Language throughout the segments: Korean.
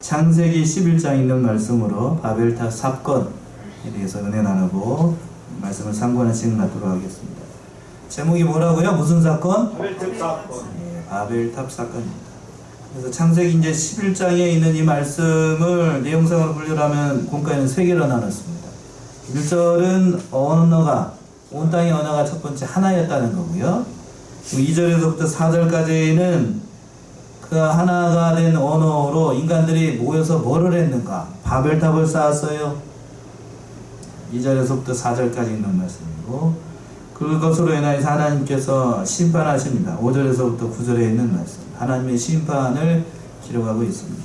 창세기 11장에 있는 말씀으로 바벨탑 사건에 대해서 은혜 나누고 말씀을 상고하는 시간 갖도록 하겠습니다. 제목이 뭐라고요? 무슨 사건? 바벨탑 사건. 네, 바벨탑 사건입니다. 그래서 창세기 이제 11장에 있는 이 말씀을 내용상으로 분류하면 본과에는 3개로 나눴습니다. 1절은 언어가, 온 땅의 언어가 첫 번째 하나였다는 거고요. 2절에서부터 4절까지는 그 하나가 된 언어로 인간들이 모여서 뭐를 했는가? 바벨탑을 쌓았어요. 2절에서부터 4절까지 있는 말씀이고, 그것으로 인하여서 하나님께서 심판하십니다. 5절에서부터 9절에 있는 말씀. 하나님의 심판을 기록하고 있습니다.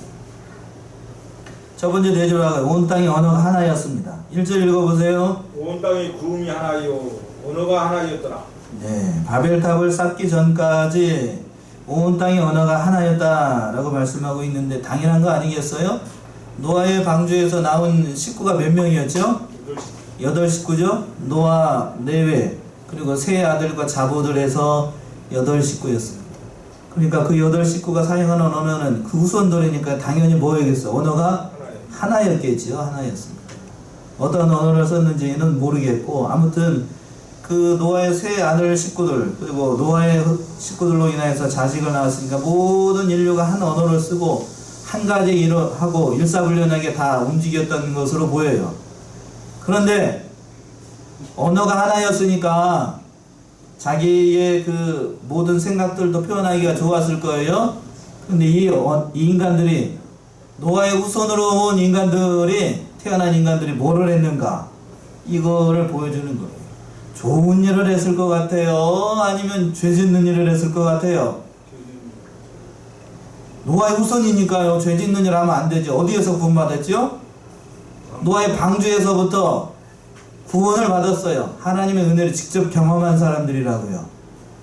첫 번째 4절은 온 땅의 언어가 하나였습니다. 1절 읽어보세요. 온 땅의 구음이 하나요, 언어가 하나였더라. 네, 바벨탑을 쌓기 전까지 온 땅의 언어가 하나였다라고 말씀하고 있는데 당연한 거 아니겠어요? 노아의 방주에서 나온 식구가 몇 명이었죠? 8식구죠? 노아 내외 그리고 세 아들과 자보들 해서 8식구였습니다. 그러니까 그 8식구가 사용하는 언어는 그 후손들이니까 당연히 뭐였겠어? 언어가 하나였겠지요. 하나였습니다. 어떤 언어를 썼는지는 모르겠고 아무튼 그 노아의 세 아들 식구들 그리고 노아의 식구들로 인해서 자식을 낳았으니까 모든 인류가 한 언어를 쓰고 한 가지 일을 하고 일사불란하게 다 움직였던 것으로 보여요. 그런데 언어가 하나였으니까 자기의 그 모든 생각들도 표현하기가 좋았을 거예요. 근데 이 인간들이 노아의 후손으로 온 인간들이 태어난 인간들이 뭐를 했는가 이거를 보여주는 거예요. 좋은 일을 했을 것 같아요? 아니면 죄 짓는 일을 했을 것 같아요? 노아의 후손이니까요. 죄 짓는 일 하면 안 되죠. 어디에서 구원받았죠? 노아의 방주에서부터 구원을 받았어요. 하나님의 은혜를 직접 경험한 사람들이라고요.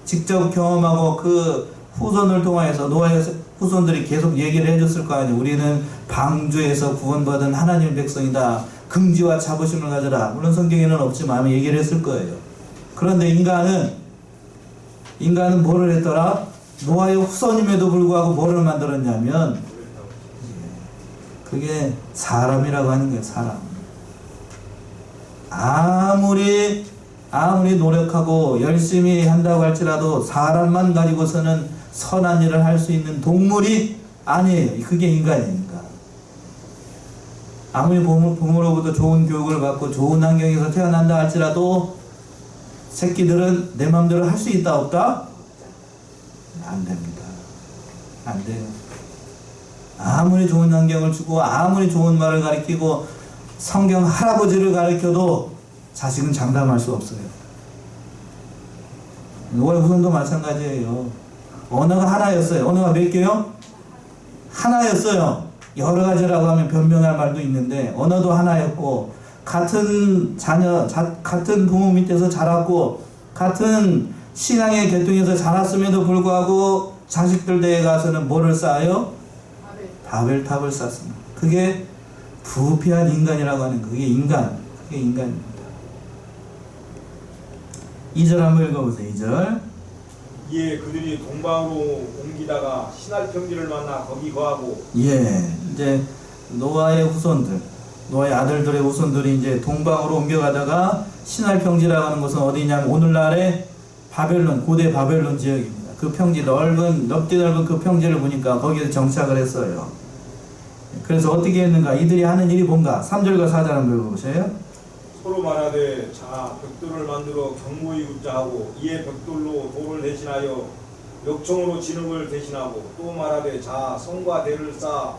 직접 경험하고 그 후손을 통해서 노아의 후손들이 계속 얘기를 해줬을 거 아니에요. 우리는 방주에서 구원받은 하나님의 백성이다. 긍지와 자부심을 가져라. 물론 성경에는 없지만 아마 얘기를 했을 거예요. 그런데 인간은 뭐를 했더라? 노아의 후손임에도 불구하고 뭐를 만들었냐면 그게 사람이라고 하는 거예요. 사람. 아무리 노력하고 열심히 한다고 할지라도 사람만 가지고서는 선한 일을 할 수 있는 동물이 아니에요. 그게 인간이니까. 아무리 부모로부터 좋은 교육을 받고 좋은 환경에서 태어난다 할지라도 새끼들은 내 마음대로 할 수 있다 없다? 안 됩니다. 안 돼요. 아무리 좋은 환경을 주고 아무리 좋은 말을 가르치고 성경 할아버지를 가르쳐도 자식은 장담할 수 없어요. 노아의 후손도 마찬가지예요. 언어가 하나였어요. 언어가 몇 개요? 하나였어요. 여러 가지라고 하면 변명할 말도 있는데 언어도 하나였고 같은 같은 부모 밑에서 자랐고 같은 신앙의 계통에서 자랐음에도 불구하고 자식들 대에 가서는 뭐를 쌓아요? 바벨탑을 쌓습니다. 그게 부패한 인간이라고 하는 그게 인간입니다. 2절 한번 읽어보세요. 2절. 이에 그들이 동방으로 옮기다가 신할 평지를 만나 거기 거하고. 이제 노아의 후손들, 노아의 아들들의 후손들이 이제 동방으로 옮겨가다가 신할 평지라고 하는 것은 어디냐면 오늘날의 바벨론, 고대 바벨론 지역입니다. 그 평지 넓디 넓은 그 평지를 보니까 거기에 정착을 했어요. 그래서 어떻게 했는가? 이들이 하는 일이 뭔가? 3절과 4절 한번 읽어보세요. 서로 말하되 자 벽돌을 만들어 견고히 굽자 하고 이에 벽돌로 돌을 대신하여 역청으로 진흙을 대신하고 또 말하되 자 성과 대를 쌓아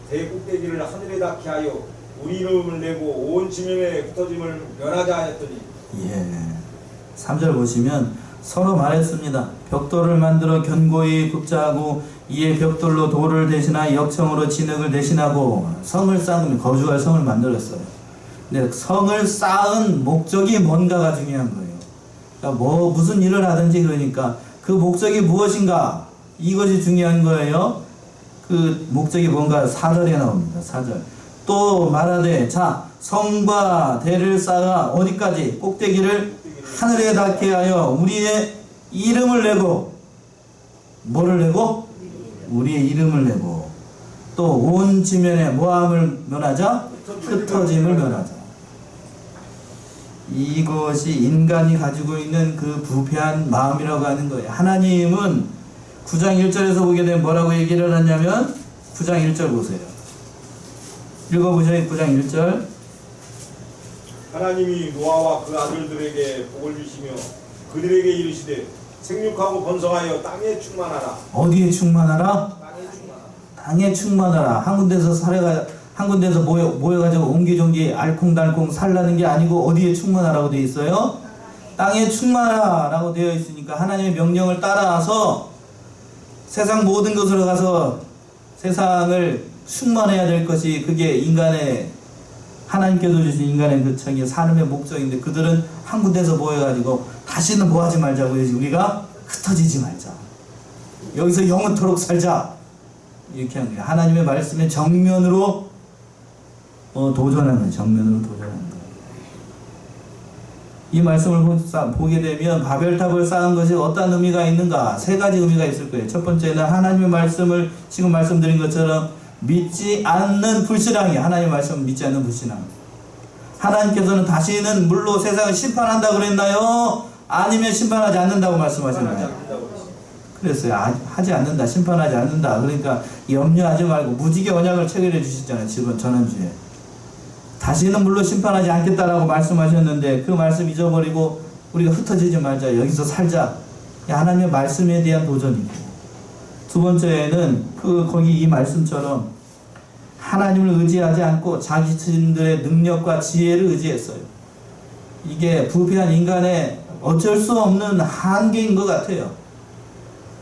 대 꼭대기를 하늘에 닿게 하여 우리 이름을 내고 온 지면에 흩어짐을 면하자 하였더니 3절 보시면 서로 말했습니다. 벽돌을 만들어 견고히 굽자 하고 이에 벽돌로 돌을 대신하여 역청으로 진흙을 대신하고 성을 쌓으면 거주할 성을 만들었어요. 근데 성을 쌓은 목적이 뭔가가 중요한 거예요. 그러니까 무슨 일을 하든지 그러니까 그 목적이 무엇인가 이것이 중요한 거예요. 그 목적이 뭔가 4절에 나옵니다. 4절. 또 말하되 자 성과 대를 쌓아 어디까지? 꼭대기를 하늘에 닿게 하여 우리의 이름을 내고 뭐를 내고? 우리의 이름을 내고 또 온 지면에 뭐함을 면하자? 흩어짐을 면하자. 이것이 인간이 가지고 있는 그 부패한 마음이라고 하는 거예요. 하나님은 9장 1절에서 보게 되면 뭐라고 얘기를 하냐면 9장 1절 보세요. 읽어보세요. 9장 1절. 하나님이 노아와 그 아들들에게 복을 주시며 그들에게 이르시되 생육하고 번성하여 땅에 충만하라. 어디에 충만하라? 땅에 충만하라. 땅에 충만하라. 한 군데서 모여가지고 옹기종기 알콩달콩 살라는 게 아니고 어디에 충만하라고 되어 있어요? 땅에 충만하라고 되어 있으니까 하나님의 명령을 따라서 세상 모든 것으로 가서 세상을 충만해야 될 것이 그게 인간의 하나님께서 주신 인간의 그 청의 삶의 목적인데 그들은 한 군데서 모여가지고 다시는 뭐 하지 말자고요. 우리가 흩어지지 말자. 여기서 영원토록 살자. 이렇게 한 거예요. 하나님의 말씀에 정면으로 도전하는 거예요. 정면으로 도전하는 거예요. 이 말씀을 보게 되면 바벨탑을 쌓은 것이 어떤 의미가 있는가? 세 가지 의미가 있을 거예요. 첫 번째는 하나님의 말씀을 지금 말씀드린 것처럼 믿지 않는 불신앙이 하나님의 말씀을 믿지 않는 불신앙. 하나님께서는 다시는 물로 세상을 심판한다고 그랬나요? 아니면 심판하지 않는다고 말씀하셨나요? 그랬어요. 하지 않는다. 심판하지 않는다. 그러니까 염려하지 말고 무지개 언약을 체결해 주셨잖아요. 지난주에. 다시는 물로 심판하지 않겠다라고 말씀하셨는데 그 말씀 잊어버리고 우리가 흩어지지 말자. 여기서 살자. 하나님의 말씀에 대한 도전이고. 두 번째는 거기 이 말씀처럼 하나님을 의지하지 않고 자기 자신들의 능력과 지혜를 의지했어요. 이게 부패한 인간의 어쩔 수 없는 한계인 것 같아요.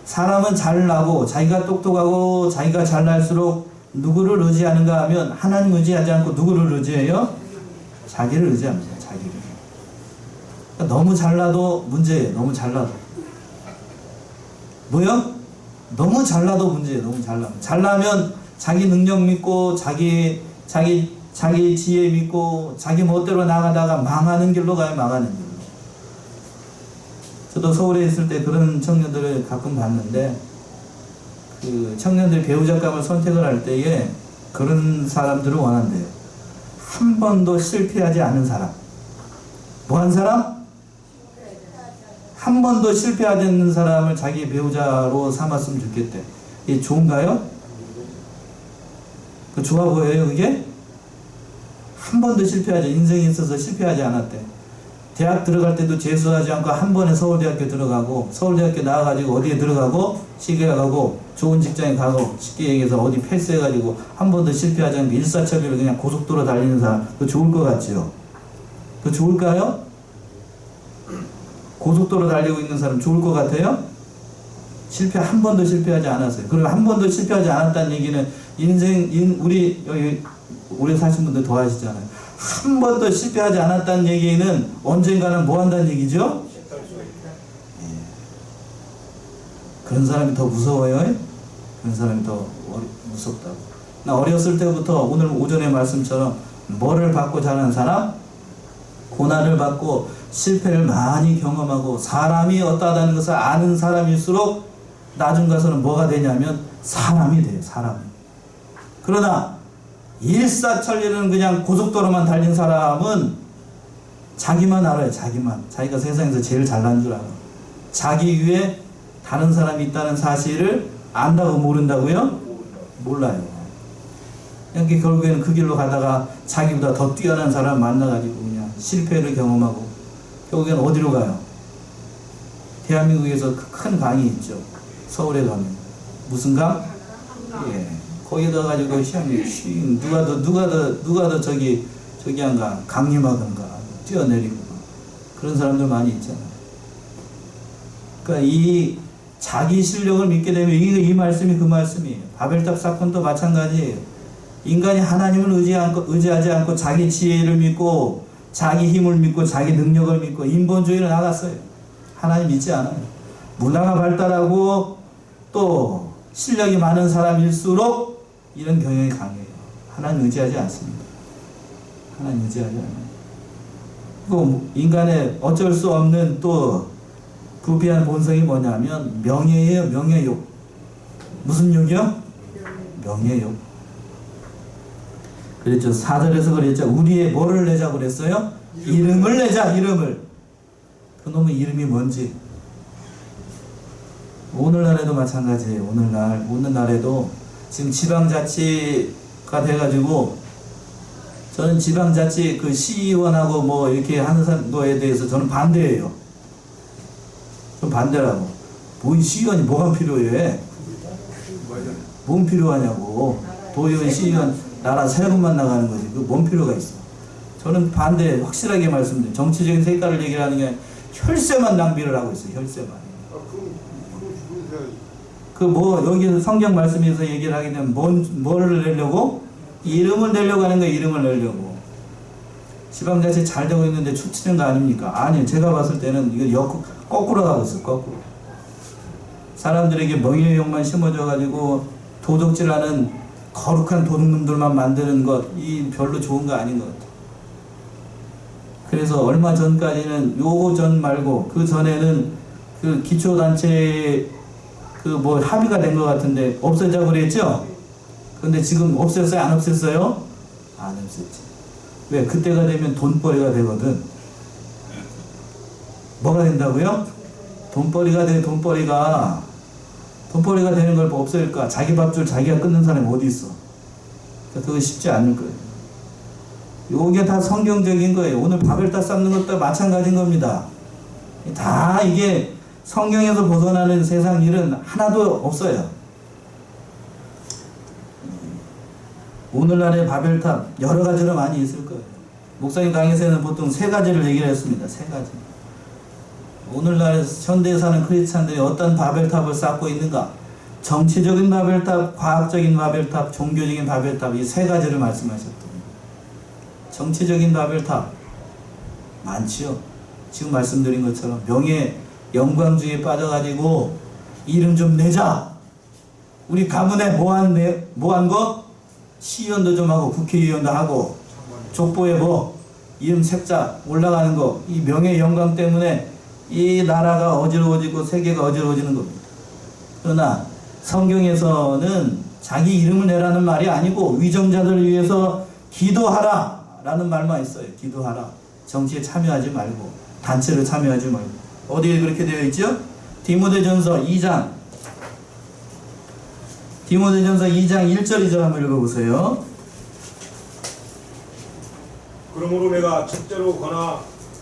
사람은 잘나고 자기가 똑똑하고 자기가 잘날수록 누구를 의지하는가 하면 하나님 의지하지 않고 누구를 의지해요? 자기를 의지합니다. 자기를. 그러니까 너무 잘나도 문제예요. 너무 잘나도. 뭐요? 너무 잘나도 문제예요. 너무 잘나면. 잘나면 자기 능력 믿고 자기 지혜 믿고 자기 멋대로 나가다가 망하는 길로 가요. 망하는 길로. 저도 서울에 있을 때 그런 청년들을 가끔 봤는데 그 청년들이 배우자감을 선택을 할 때에 그런 사람들을 원한대요. 한 번도 실패하지 않은 사람. 뭐한 사람? 한 번도 실패하지 않는 사람을 자기 배우자로 삼았으면 좋겠대. 이게 좋은가요? 그 좋아 보여요, 그게? 한 번도 인생에 있어서 실패하지 않았대. 대학 들어갈 때도 재수하지 않고 한 번에 서울대학교 들어가고 서울대학교 나와가지고 어디에 들어가고 시계 가고 좋은 직장에 가고 쉽게 얘기해서 어디 패스해가지고 한 번도 실패하지 않고 일사천리로 그냥 고속도로 달리는 사람 그거 좋을 것 같지요? 그거 좋을까요? 고속도로 달리고 있는 사람 좋을 것 같아요? 한 번도 실패하지 않았어요. 그러면 한 번도 실패하지 않았다는 얘기는 우리 여기 오래 사신 분들 더 아시잖아요. 한 번도 실패하지 않았다는 얘기는 언젠가는 뭐 한다는 얘기죠? 그런 사람이 더 무서워요? 그런 사람이 더 무섭다고. 나 어렸을 때부터 오늘 오전의 말씀처럼 뭐를 받고 자란 사람? 고난을 받고 실패를 많이 경험하고 사람이 어떠하다는 것을 아는 사람일수록 나중 가서는 뭐가 되냐면 사람이 돼요. 사람이. 그러나 일사천리는 그냥 고속도로만 달린 사람은 자기만 알아요. 자기가 세상에서 제일 잘난 줄 알아. 자기 위에 다른 사람이 있다는 사실을 안다고 모른다고요? 몰라요. 그러니까 결국에는 그 길로 가다가 자기보다 더 뛰어난 사람 만나가지고 그냥 실패를 경험하고 결국에는 어디로 가요? 대한민국에서 큰 강이 있죠. 서울에 가면 무슨 강? 예. 거기다 가지고 시험이 누가 더 저기 한가 강림하던가 뛰어내리고 그런 사람들 많이 있잖아요. 그러니까 이 자기 실력을 믿게 되면 이 말씀이 그 말씀이에요. 바벨탑 사건도 마찬가지예요. 인간이 하나님을 의지하지 않고 자기 지혜를 믿고 자기 힘을 믿고 자기 능력을 믿고 인본주의를 나갔어요. 하나님 믿지 않아요. 문화가 발달하고 또 실력이 많은 사람일수록 이런 경향이 강해요. 하나님 의지하지 않습니다. 하나님 의지하지 않아요. 그 인간의 어쩔 수 없는 또 부패한 본성이 뭐냐면 명예예요. 명예욕. 무슨 욕이요? 명예욕. 그랬죠. 4절에서 그랬죠. 우리의 뭐를 내자고 그랬어요? 이름을 내자, 이름을. 그놈의 이름이 뭔지. 오늘날에도 마찬가지예요. 오늘날에도 지금 지방자치가 돼가지고, 저는 지방자치 그 시의원하고 뭐 이렇게 하는 거에 대해서 저는 반대예요. 좀 반대라고. 뭐 시의원이 뭐가 필요해? 뭔 필요하냐고. 도의원, 시의원, 나라 세금만 나가는 거지. 그 뭔 필요가 있어. 저는 반대, 확실하게 말씀드려요. 정치적인 색깔을 얘기하는 게 혈세만 낭비를 하고 있어요. 혈세만. 그 뭐 여기서 성경 말씀에서 얘기를 하게 되면 뭐를 내려고? 이름을 내려고 하는 거예요. 이름을 내려고. 지방자치 잘 되고 있는데 추치는 거 아닙니까? 아니요. 제가 봤을 때는 이거 거꾸로 가고 있어요. 거꾸로. 사람들에게 명예욕만 심어줘가지고 도둑질하는 거룩한 도둑놈들만 만드는 것, 이 별로 좋은 거 아닌 것 같아요. 그래서 얼마 전까지는 요거 전 말고 그 전에는 그 기초단체 그 뭐 합의가 된 것 같은데 없애자고 그랬죠? 근데 지금 없앴어요? 안 없앴어요? 안 없앴지. 왜? 그때가 되면 돈벌이가 되거든. 뭐가 된다고요? 돈벌이가 되는 걸 뭐 없앨까? 자기 밥줄 자기가 끊는 사람이 어디 있어? 그거 쉽지 않을 거예요. 요게 다 성경적인 거예요. 오늘 바벨탑 쌓는 것도 마찬가지인 겁니다. 다 이게 성경에서 벗어나는 세상 일은 하나도 없어요. 오늘날의 바벨탑 여러 가지로 많이 있을 거예요. 목사님 강의에서는 보통 3가지를 얘기를 했습니다. 3가지. 오늘날 현대에 사는 크리스찬들이 어떤 바벨탑을 쌓고 있는가? 정치적인 바벨탑, 과학적인 바벨탑, 종교적인 바벨탑, 이 3가지를 말씀하셨습니다. 정치적인 바벨탑 많지요. 지금 말씀드린 것처럼 명예, 영광주의에 빠져가지고 이름 좀 내자. 우리 가문에 뭐한 거? 시의원도 좀 하고 국회의원도 하고 족보에 뭐 이름 색자 올라가는 거, 이 명예 영광 때문에 이 나라가 어지러워지고 세계가 어지러워지는 겁니다. 그러나 성경에서는 자기 이름을 내라는 말이 아니고 위정자들을 위해서 기도하라 라는 말만 있어요. 기도하라. 정치에 참여하지 말고 단체로 참여하지 말고. 어디에 그렇게 되어 있죠? 디모데전서 2장 1절 2절 한번 읽어보세요. 그러므로 내가 첫째로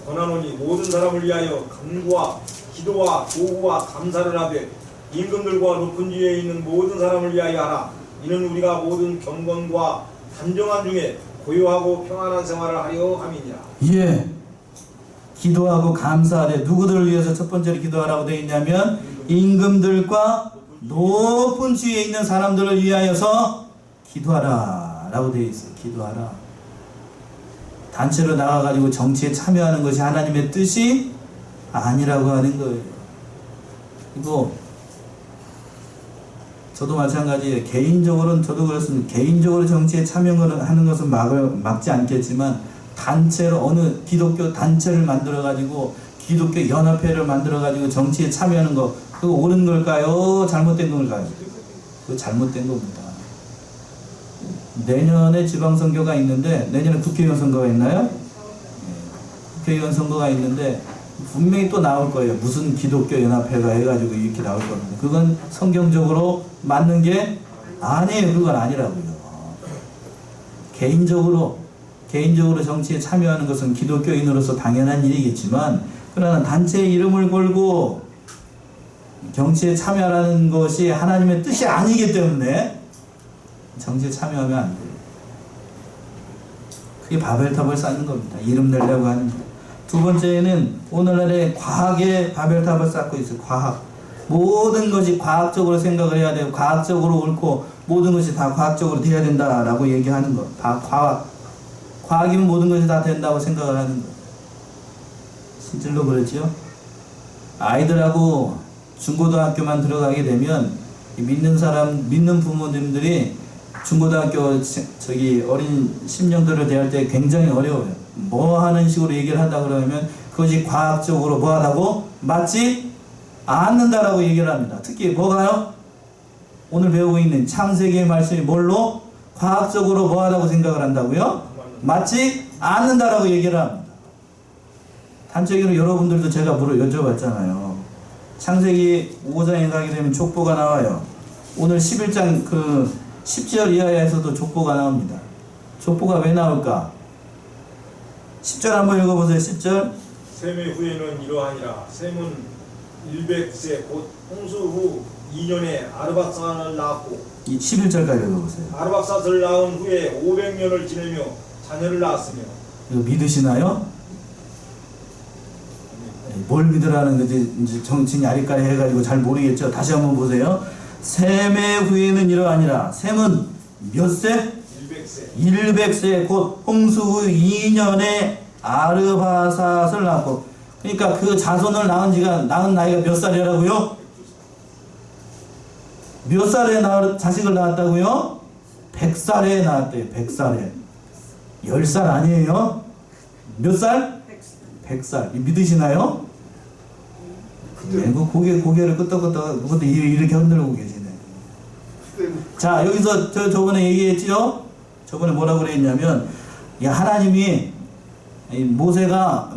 권하노니 모든 사람을 위하여 간구와 기도와 도구와 감사를 하되 임금들과 높은 지위에 있는 모든 사람을 위하여 하라. 이는 우리가 모든 경건과 단정한 중에 고요하고 평안한 생활을 하려 함이니라. 예. 기도하고 감사하되 누구들을 위해서 첫 번째로 기도하라고 되어 있냐면 임금들과 높은 지위에 있는 사람들을 위하여서 기도하라 라고 되어 있어요. 기도하라. 단체로 나가가지고 정치에 참여하는 것이 하나님의 뜻이 아니라고 하는 거예요. 이거 저도 마찬가지예요. 개인적으로는 저도 그렇습니다. 개인적으로 정치에 참여하는 것은 막지 않겠지만 단체로 어느 기독교 단체를 만들어가지고 기독교 연합회를 만들어가지고 정치에 참여하는 거 그거 옳은 걸까요? 잘못된 걸까요? 그거 잘못된 겁니다. 내년에 지방선거가 있는데 내년에 국회의원 선거가 있나요? 국회의원 선거가 있는데 분명히 또 나올 거예요. 무슨 기독교 연합회가 해가지고 이렇게 나올 겁니다. 그건 성경적으로 맞는 게 아니에요. 그건 아니라고요. 개인적으로 정치에 참여하는 것은 기독교인으로서 당연한 일이겠지만 그러나 단체의 이름을 걸고 정치에 참여하는 것이 하나님의 뜻이 아니기 때문에 정치에 참여하면 안 돼요. 그게 바벨탑을 쌓는 겁니다. 이름 내려고 하는 거. 두 번째는 오늘날의 과학의 바벨탑을 쌓고 있어요. 과학. 모든 것이 과학적으로 생각을 해야 되고 과학적으로 옳고 모든 것이 다 과학적으로 돼야 된다라고 얘기하는 거. 과학이면 모든 것이 다 된다고 생각을 하는 거. 실질로 그렇죠. 아이들하고 중고등학교만 들어가게 되면 믿는 부모님들이 중고등학교 어린 심령들을 대할 때 굉장히 어려워요. 뭐 하는 식으로 얘기를 한다 그러면 그것이 과학적으로 뭐 하다고 맞지 않는다라고 얘기를 합니다. 특히 뭐가요? 오늘 배우고 있는 창세기의 말씀이 뭘로? 과학적으로 뭐하다고 생각을 한다고요? 맞지 않는다라고 얘기를 합니다. 단적으로 여러분들도 제가 여쭤봤잖아요. 창세기 5장에 가게 되면 족보가 나와요. 오늘 11장 10절 이하에서도 족보가 나옵니다. 족보가 왜 나올까? 10절 한번 읽어보세요. 10절. 셈의 후에는 이러하니라. 셈은 100세 곧 홍수 후 2년에 아르박사를 낳았고 이 11절까지 읽어보세요. 아르박사를 낳은 후에 500년을 지내며 자녀를 낳았으며. 이거 믿으시나요? 뭘 믿으라는 거지 이제 정신이 아리까리 해가지고 잘 모르겠죠. 다시 한번 보세요. 셈의 후에는 이러하니라. 셈은 몇 세? 100세. 100세 곧 홍수 후 2년에 아르바삿을 낳았고, 그러니까 그 자손을 낳은 나이가 몇 살이라고요? 몇 살에 자식을 낳았다고요? 100살에 낳았대요. 100살에. 10살 아니에요? 몇 살? 100살. 믿으시나요? 네, 그 고개를 끄덕끄덕 그것도 이렇게 흔들고 계시네. 자, 여기서 저번에 얘기했죠? 저번에 뭐라고 그랬냐면, 하나님이 모세가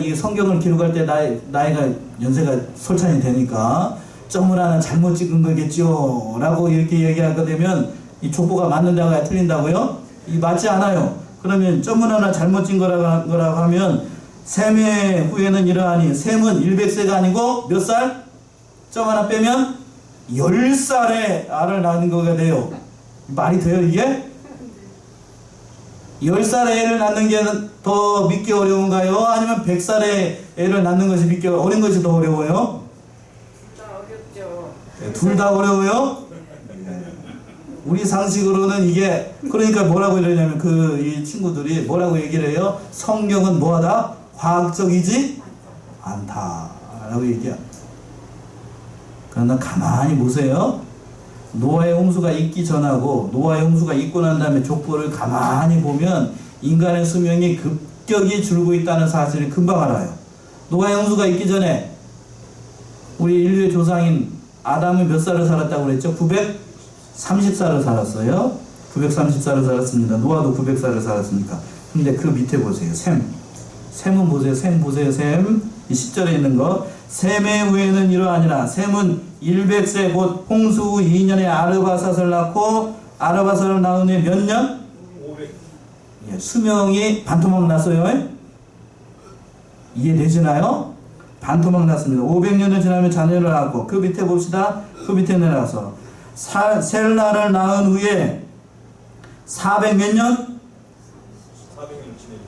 이 성경을 기록할 때 나이가 연세가 솔찬이 되니까 점을 하나 잘못 찍은 거겠죠? 라고 이렇게 얘기하게 되면 이 족보가 맞는다고요? 틀린다고요? 이 맞지 않아요. 그러면 점을 하나 잘못 찍은 거라고 하면 셈의 후에는 이러하니, 셈은 100세가 아니고 몇 살? 점 하나 빼면 10살에 알을 낳는 거가 돼요. 말이 돼요 이게? 10살에 애를 낳는 게 더 믿기 어려운가요? 아니면 100살에 애를 낳는 것이 믿기 어려운 것이 더 어려워요? 어렵죠. 둘 다 어려워요? 우리 상식으로는 이게, 그러니까 뭐라고 이러냐면 이 친구들이 뭐라고 얘기를 해요? 성경은 뭐하다? 과학적이지 않다라고 얘기합니다. 그러나 가만히 보세요. 노아의 홍수가 있기 전하고 노아의 홍수가 있고 난 다음에 족보를 가만히 보면 인간의 수명이 급격히 줄고 있다는 사실을 금방 알아요. 노아의 홍수가 있기 전에 우리 인류의 조상인 아담은 몇 살을 살았다고 그랬죠? 930살을 살았어요. 930살을 살았습니다. 노아도 900살을 살았으니까. 근데 그 밑에 보세요. 셈은 보세요. 셈 보세요. 셈. 이 10절에 있는 거. 셈의 후에는 이러하니라. 셈은 100세 곧 홍수 후 2년에 아르바삿을 낳고, 아르바삿을 낳은 후에 몇 년? 500. 예, 수명이 반토막 났어요. 이해되시나요? 반토막 났습니다. 500년을 지나면 자녀를 낳고, 그 밑에 봅시다. 그 밑에 내려가서 셀라를 낳은 후에 400 몇 년? 400년을 지내고.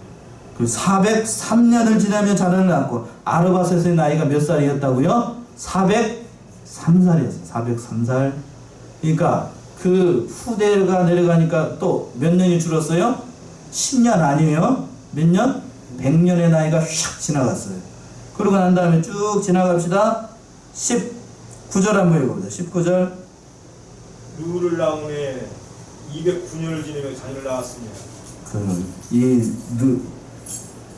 그 403년을 지나면 자녀를 낳고, 아르바셋의 나이가 몇 살이었다고요? 403살이었어요. 403살. 그러니까 그 후대가 내려가니까 또 몇 년이 줄었어요? 10년 아니에요? 몇 년? 100년의 나이가 휙 지나갔어요. 그러고 난 다음에 쭉 지나갑시다. 19절 한번 읽어보세요. 19절. 누를 낳은 후에 209년을 지내며 자녀를 낳았습니다.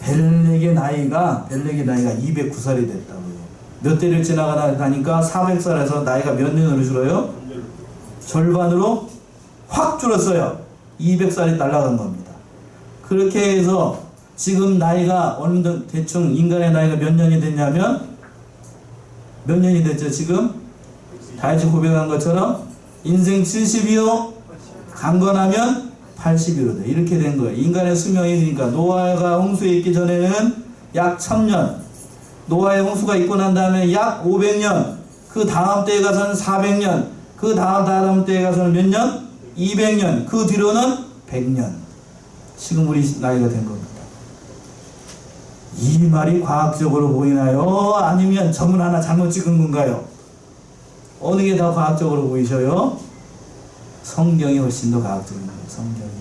벨렉의 나이가 209살이 됐다고요. 몇 대를 지나가니까 400살에서 나이가 몇 년으로 줄어요? 절반으로 확 줄었어요. 200살이 날아간 겁니다. 그렇게 해서 지금 나이가 어느 정도 대충 인간의 나이가 몇 년이 됐냐면, 몇 년이 됐죠 지금? 다이치 고백한 것처럼 인생 70이요 강건하면 80이로 돼. 이렇게 된 거예요. 인간의 수명이. 그러니까 노아가 홍수에 있기 전에는 약 1000년, 노아의 홍수가 있고 난 다음에 약 500년, 그 다음 때에 가서는 400년, 그 다음 때에 가서는 몇 년? 200년, 그 뒤로는 100년. 지금 우리 나이가 된 겁니다. 이 말이 과학적으로 보이나요? 아니면 점을 하나 잘못 찍은 건가요? 어느 게 더 과학적으로 보이셔요? 성경이 훨씬 더 과학적인 거예요. 성경이.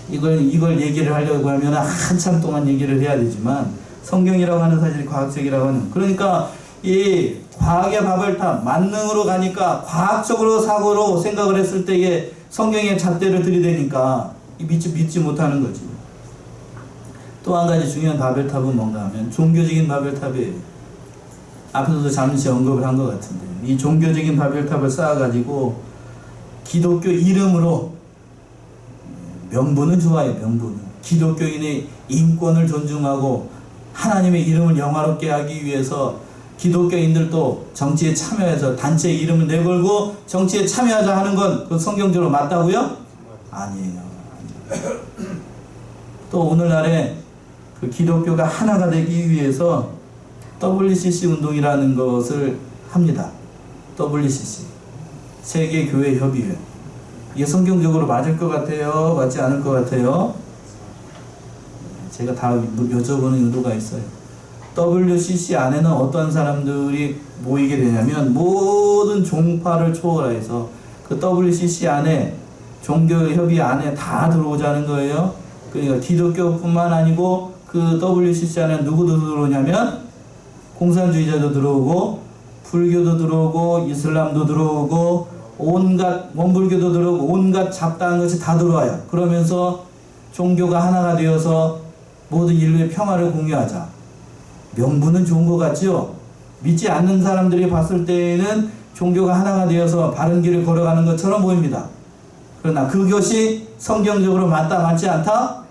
이걸 얘기를 하려고 하면 한참 동안 얘기를 해야 되지만, 성경이라고 하는 사실이 과학적이라고 하는, 그러니까 이 과학의 바벨탑, 만능으로 가니까 과학적으로 사고로 생각을 했을 때에 성경의 잣대를 들이대니까 믿지 못하는 거지. 또 한 가지 중요한 바벨탑은 뭔가 하면 종교적인 바벨탑이에요. 앞에서도 잠시 언급을 한 것 같은데, 이 종교적인 바벨탑을 쌓아가지고 기독교 이름으로, 명분은 좋아요. 명분은 기독교인의 인권을 존중하고 하나님의 이름을 영화롭게 하기 위해서 기독교인들도 정치에 참여해서 단체 이름을 내걸고 정치에 참여하자 하는 건 그 성경적으로 맞다고요? 아니에요. 또 오늘날에 그 기독교가 하나가 되기 위해서 WCC 운동이라는 것을 합니다. WCC 세계교회협의회. 이게 성경적으로 맞을 것 같아요? 맞지 않을 것 같아요? 제가 다 여쭤보는 의도가 있어요. WCC 안에는 어떤 사람들이 모이게 되냐면 모든 종파를 초월해서 그 WCC 안에 종교협의 안에 다 들어오자는 거예요. 그러니까 기독교뿐만 아니고 그 WCC 안에 누구도 들어오냐면 공산주의자도 들어오고 불교도 들어오고 이슬람도 들어오고 온갖 원불교도 들어오고 온갖 잡다한 것이 다 들어와요. 그러면서 종교가 하나가 되어서 모든 인류의 평화를 공유하자. 명분은 좋은 것 같지요? 믿지 않는 사람들이 봤을 때에는 종교가 하나가 되어서 바른 길을 걸어가는 것처럼 보입니다. 그러나 그것이 성경적으로 맞다 맞지 않다?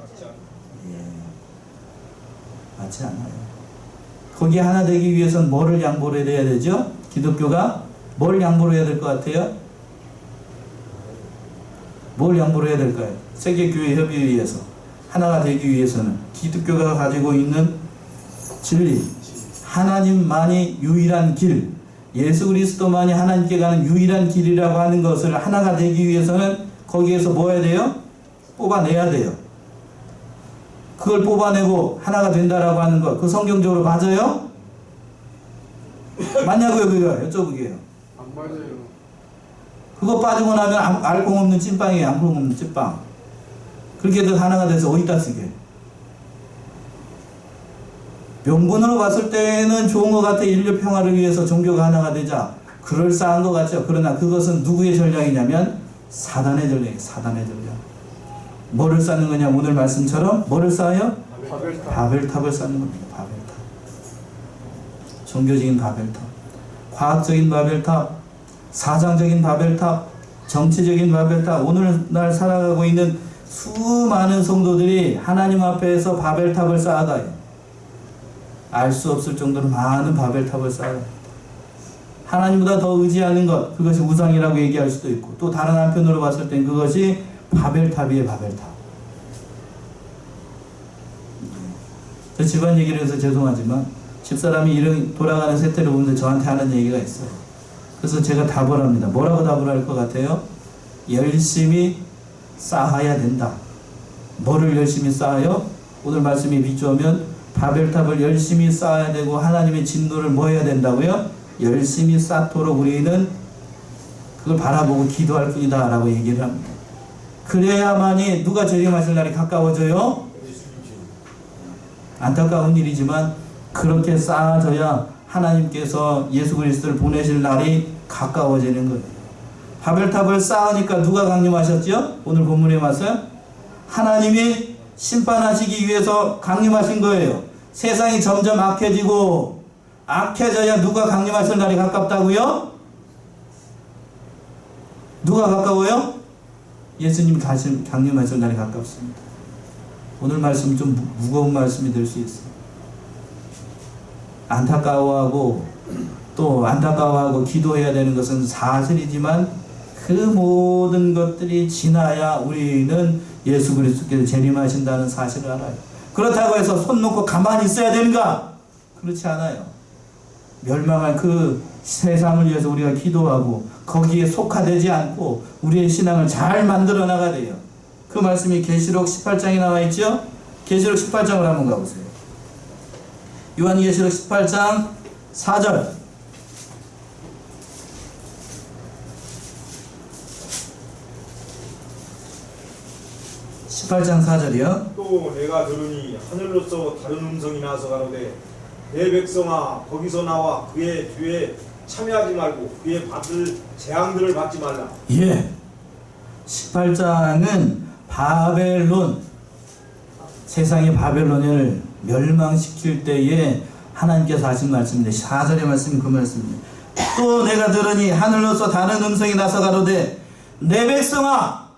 맞지 않아요. 거기에 하나 되기 위해서는 뭐를 양보를 해야 되죠? 기독교가 뭘 양보를 해야 될 것 같아요? 뭘 양보를 해야 될까요? 세계교회협의회에서 하나가 되기 위해서는 기독교가 가지고 있는 진리, 하나님만이 유일한 길, 예수 그리스도만이 하나님께 가는 유일한 길이라고 하는 것을 하나가 되기 위해서는 거기에서 뭐 해야 돼요? 뽑아내야 돼요. 그걸 뽑아내고 하나가 된다라고 하는 것, 그 성경적으로 맞아요? 맞냐고요, 그거? 여쭤보게요. 안 맞아요. 그거 빠지고 나면 알콩 없는 찐빵이에요. 알콩 없는 찐빵. 그렇게 해서 하나가 돼서 어디다 쓰게? 명분으로 봤을 때는 좋은 것 같아. 인류 평화를 위해서 종교가 하나가 되자. 그럴싸한 것 같죠. 그러나 그것은 누구의 전략이냐면 사단의 전략이에요. 사단의 전략. 뭐를 쌓는 거냐? 오늘 말씀처럼 뭐를 쌓아요? 바벨탑을 쌓는 겁니다. 바벨탑. 종교적인 바벨탑, 과학적인 바벨탑, 사상적인 바벨탑, 정치적인 바벨탑. 오늘날 살아가고 있는 수많은 성도들이 하나님 앞에서 바벨탑을 쌓아가요. 알 수 없을 정도로 많은 바벨탑을 쌓아요. 하나님보다 더 의지하는 것, 그것이 우상이라고 얘기할 수도 있고, 또 다른 한편으로 봤을 땐 그것이 바벨탑이에요. 바벨탑. 저 집안 얘기를 해서 죄송하지만 집사람이 이런 돌아가는 세태를 보면서 저한테 하는 얘기가 있어요. 그래서 제가 답을 합니다. 뭐라고 답을 할 것 같아요? 열심히 쌓아야 된다. 뭐를 열심히 쌓아요? 오늘 말씀이 비추어면 바벨탑을 열심히 쌓아야 되고 하나님의 진노를 뭐 해야 된다고요? 열심히 쌓도록 우리는 그걸 바라보고 기도할 뿐이다 라고 얘기를 합니다. 그래야만이 누가 재림하실 날이 가까워져요? 안타까운 일이지만 그렇게 쌓아져야 하나님께서 예수 그리스도를 보내실 날이 가까워지는 거예요. 바벨탑을 쌓으니까 누가 강림하셨죠? 오늘 본문에 와서요. 하나님이 심판하시기 위해서 강림하신 거예요. 세상이 점점 악해지고 악해져야 누가 강림하실 날이 가깝다고요? 누가 가까워요? 예수님 다시 강림하실 날이 가깝습니다. 오늘 말씀 좀 무거운 말씀이 될 수 있어요. 안타까워하고 또 안타까워하고 기도해야 되는 것은 사실이지만 그 모든 것들이 지나야 우리는 예수 그리스도께서 재림하신다는 사실을 알아요. 그렇다고 해서 손 놓고 가만히 있어야 되는가? 그렇지 않아요. 멸망할 그 세상을 위해서 우리가 기도하고 거기에 속하되지 않고 우리의 신앙을 잘 만들어 나가야 돼요. 그 말씀이 계시록 18장에 나와 있죠? 계시록 18장을 한번 가보세요. 요한계시록 18장 4절. 또 내가 들으니 하늘로서 다른 음성이 나서 가로되 내 백성아 거기서 나와 그의 뒤에 참여하지 말고 그의 받을 재앙들을 받지 말라. 예. 18장은 바벨론, 세상의 바벨론을 멸망시킬 때에 하나님께서 하신 말씀인데 4절의 말씀이 그 말씀입니다. 또 내가 들으니 하늘로서 다른 음성이 나서 가로되 내 백성아,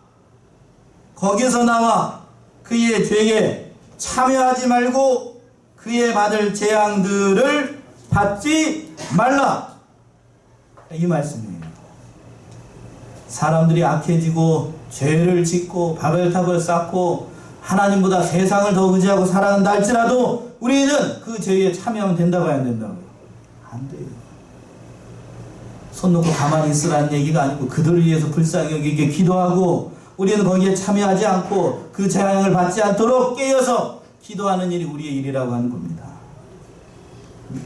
거기서 나와 그의 죄에 참여하지 말고 그의 받을 재앙들을 받지 말라. 이 말씀이에요. 사람들이 악해지고 죄를 짓고 바벨탑을 쌓고 하나님보다 세상을 더 의지하고 살아간다 할지라도 우리는 그 죄에 참여하면 된다고 해야 된다고요? 안 돼요. 손 놓고 가만히 있으라는 얘기가 아니고 그들을 위해서 불쌍히 여기게 기도하고 우리는 거기에 참여하지 않고 그 재앙을 받지 않도록 깨어서 기도하는 일이 우리의 일이라고 하는 겁니다.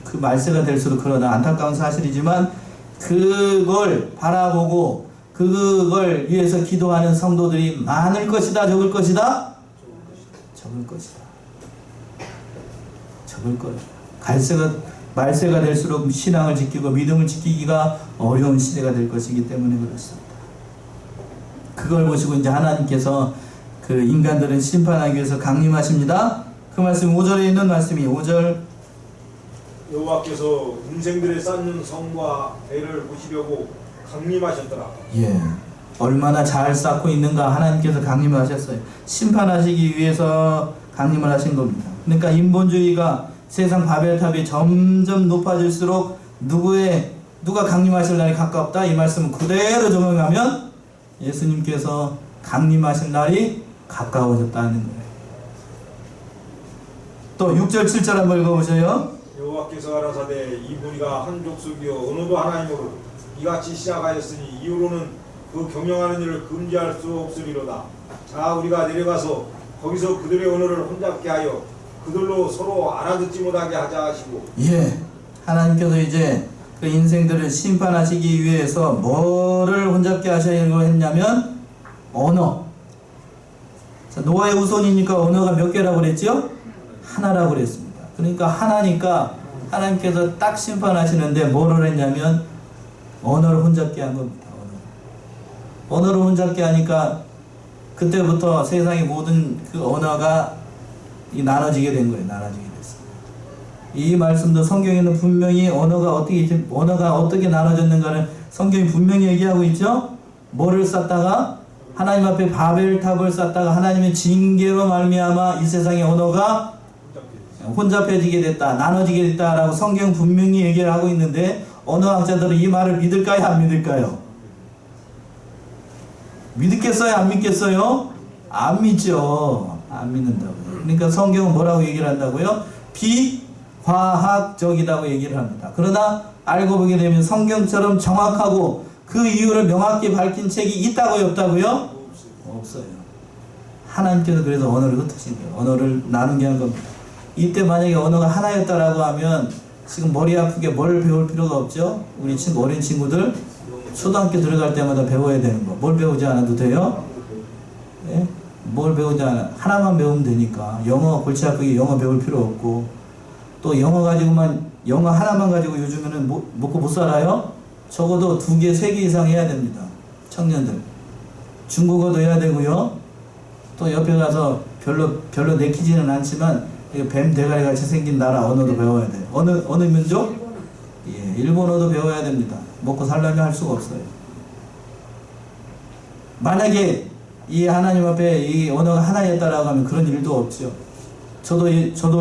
그 말세가 될수록 그러나 안타까운 사실이지만 그걸 바라보고 그걸 위해서 기도하는 성도들이 많을 것이다, 적을 것이다? 적을 것이다. 적을 거예요. 말세가 될수록 신앙을 지키고 믿음을 지키기가 어려운 시대가 될 것이기 때문에 그렇습니다. 그걸 보시고 이제 하나님께서 그 인간들은 심판하기 위해서 강림하십니다. 그 말씀 5절에 있는 말씀이 5절 여호와께서 인생들의 쌓는 성과 배를 보시려고 강림하셨더라. 예, 얼마나 잘 쌓고 있는가 하나님께서 강림을 하셨어요. 심판하시기 위해서 강림을 하신 겁니다. 그러니까 인본주의가 세상 바벨탑이 점점 높아질수록 누가 강림하실 날이 가깝다 이 말씀을 그대로 적용하면 예수님께서 강림하실 날이 가까워졌다는 거예요. 또 6절 7절 한번 읽어보세요. 여호와께서 가라사대 이 무리가 한 족속이요 언어도 하나이므로 이같이 시작하였으니 이후로는 그 경영하는 일을 금지할 수 없으리로다. 자 우리가 내려가서 거기서 그들의 언어를 혼잡게 하여 그들로 서로 알아듣지 못하게 하자 하시고. 예, 하나님께서 이제 그 인생들을 심판하시기 위해서 뭐를 혼잡게 하시려고 했냐면 언어. 자, 노아의 후손이니까 언어가 몇 개라고 그랬죠? 하나라고 그랬습니다. 그러니까 하나니까 하나님께서 딱 심판하시는데 뭐를 했냐면 언어를 혼잡게 한 겁니다. 언어를 혼잡게 하니까 그때부터 세상의 모든 그 언어가 나눠지게 된 거예요. 나눠지게 됐어요. 이 말씀도 성경에는 분명히 언어가 어떻게 나눠졌는가를 성경이 분명히 얘기하고 있죠. 뭐를 쌓다가 하나님 앞에 바벨탑을 쌓다가 하나님의 징계로 말미암아 이 세상의 언어가 혼잡해지게 됐다, 나눠지게 됐다라고 성경 분명히 얘기를 하고 있는데 언어학자들은 이 말을 믿을까요, 안 믿을까요? 믿겠어요, 안 믿겠어요? 안 믿죠. 안 믿는다고요. 그러니까 성경은 뭐라고 얘기를 한다고요? 비과학적이라고 얘기를 합니다. 그러나 알고 보게 되면 성경처럼 정확하고 그 이유를 명확히 밝힌 책이 있다고요, 없다고요? 없어요. 하나님께서 그래서 언어를 흩으신 거예요. 언어를 나누게 한 겁니다. 이때 만약에 언어가 하나였다라고 하면 지금 머리 아프게 뭘 배울 필요가 없죠? 우리 어린 친구들 초등학교 들어갈 때마다 배워야 되는 거. 뭘 배우지 않아도 돼요? 예? 뭘 배우지 않아. 하나만 배우면 되니까. 영어 골치 아프게 영어 배울 필요 없고 또 영어 하나만 가지고 요즘에는 먹고 못 살아요? 적어도 2개, 3개 이상 해야 됩니다. 청년들. 중국어도 해야 되고요. 또 옆에 가서 별로 내키지는 않지만 뱀 대가리 같이 생긴 나라 언어도 배워야 돼요. 어느 민족? 예, 일본어도 배워야 됩니다. 먹고 살려면 할 수가 없어요. 만약에 이 하나님 앞에 이 언어가 하나였다라고 하면 그런 일도 없죠. 저도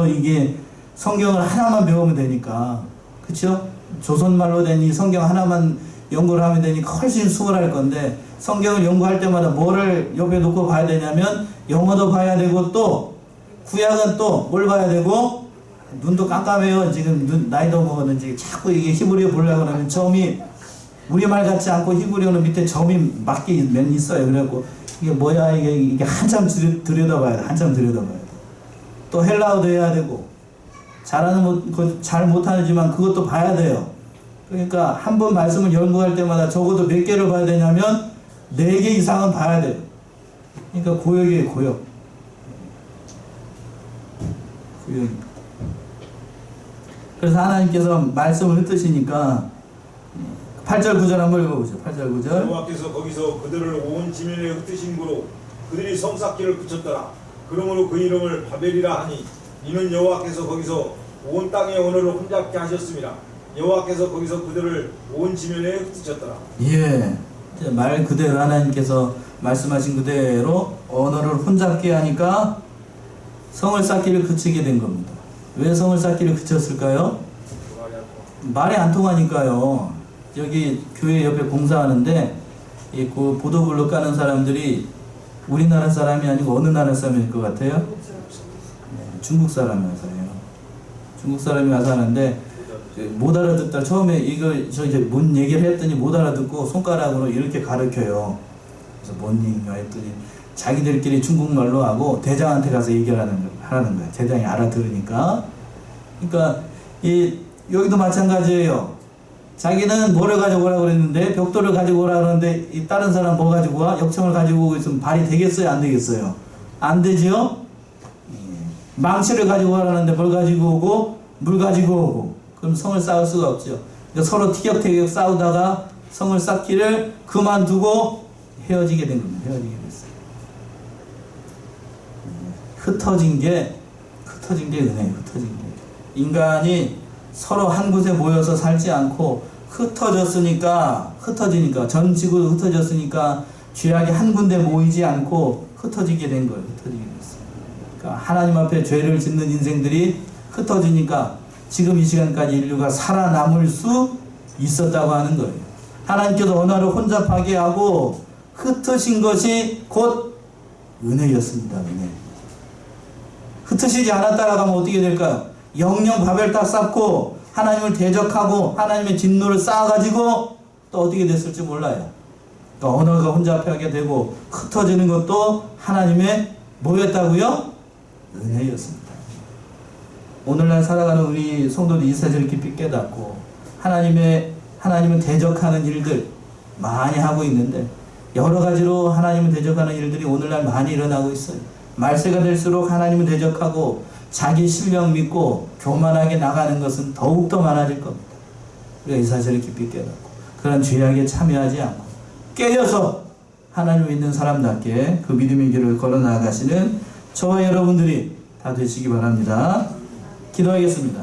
이게 성경을 하나만 배우면 되니까, 그쵸? 조선말로 된 이 성경 하나만 연구를 하면 되니까 훨씬 수월할 건데, 성경을 연구할 때마다 뭐를 옆에 놓고 봐야 되냐면 영어도 봐야 되고 또 구약은 또 뭘 봐야 되고, 눈도 깜깜해요. 지금 나이도 먹었는지 자꾸 이게 히브리어 보려고 하면 점이 우리말 같지 않고 히브리어는 밑에 점이 맞게 몇 있어요. 그래갖고 이게 뭐야 이게 한참 들여다봐야 돼. 한참 들여다봐야 돼. 또 헬라어도 해야 되고 잘 못하지만 그것도 봐야 돼요. 그러니까 한 번 말씀을 연구할 때마다 적어도 몇 개를 봐야 되냐면 4개 이상은 봐야 돼요. 그러니까 고역이에요. 고역. 그래서 하나님께서 말씀을 흩으시니까 8절 9절 한번 읽어보죠. 8절 9절. 여호와께서 거기서 그들을 온 지면에 흩으신 거로 그들이 성쌓기를 붙였더라. 그러므로 그 이름을 바벨이라 하니 이는 여호와께서 거기서 온 땅의 언어를 혼잡게 하셨습니다. 여호와께서 거기서 그들을 온 지면에 흩으셨더라. 예, 이제 말 그대로 하나님께서 말씀하신 그대로 언어를 혼잡게 하니까 성을 쌓기를 그치게 된 겁니다. 왜 성을 쌓기를 그쳤을까요? 말이 안 통하니까요. 여기 교회 옆에 공사하는데 그 보도블록 까는 사람들이 우리나라 사람이 아니고 어느 나라 사람일 것 같아요? 네, 중국 사람이 와서 해요. 중국 사람이 와서 하는데 못 알아듣다. 처음에 저 이제 뭔 얘기를 했더니 못 알아듣고 손가락으로 이렇게 가르쳐요. 그래서 뭔 얘기인가 했더니 자기들끼리 중국말로 하고 대장한테 가서 얘기를 하라는 거예요. 대장이 알아들으니까. 그러니까 여기도 마찬가지예요. 자기는 뭐를 가지고 오라고 그랬는데 벽돌을 가지고 오라고 그러는데 이 다른 사람 뭐 가지고 와? 역청을 가지고 오고 있으면 발이 되겠어요? 안 되겠어요? 안 되지요? 망치를 가지고 오라는데 뭘 가지고 오고? 물 가지고 오고. 그럼 성을 쌓을 수가 없죠. 그러니까 서로 티격태격 싸우다가 성을 쌓기를 그만두고 헤어지게 된 겁니다. 헤어지게 됐어요. 흩어진 게 은혜예요. 흩어진 게. 인간이 서로 한 곳에 모여서 살지 않고 흩어지니까 전 지구도 흩어졌으니까 죄악이 한 군데 모이지 않고 흩어지게 된 거예요. 흩어지게 됐어요. 그러니까 하나님 앞에 죄를 짓는 인생들이 흩어지니까 지금 이 시간까지 인류가 살아남을 수 있었다고 하는 거예요. 하나님께서 언어를 혼잡하게 하고 흩으신 것이 곧 은혜였습니다. 은혜. 흩으시지 않았다가 가면 어떻게 될까요? 영영 바벨탑 쌓고 하나님을 대적하고 하나님의 진노를 쌓아가지고 또 어떻게 됐을지 몰라요. 그러니까 언어가 혼잡하게 되고 흩어지는 것도 하나님의 뭐였다고요? 은혜였습니다. 오늘날 살아가는 우리 성도들 이 사실을 깊이 깨닫고 하나님을 대적하는 일들 많이 하고 있는데 여러 가지로 하나님을 대적하는 일들이 오늘날 많이 일어나고 있어요. 말세가 될수록 하나님을 대적하고 자기 실력 믿고 교만하게 나가는 것은 더욱더 많아질 겁니다. 우리가 이 사실을 깊이 깨닫고 그런 죄악에 참여하지 않고 깨져서 하나님을 믿는 사람답게 그 믿음의 길을 걸어 나가시는 저와 여러분들이 다 되시기 바랍니다. 기도하겠습니다.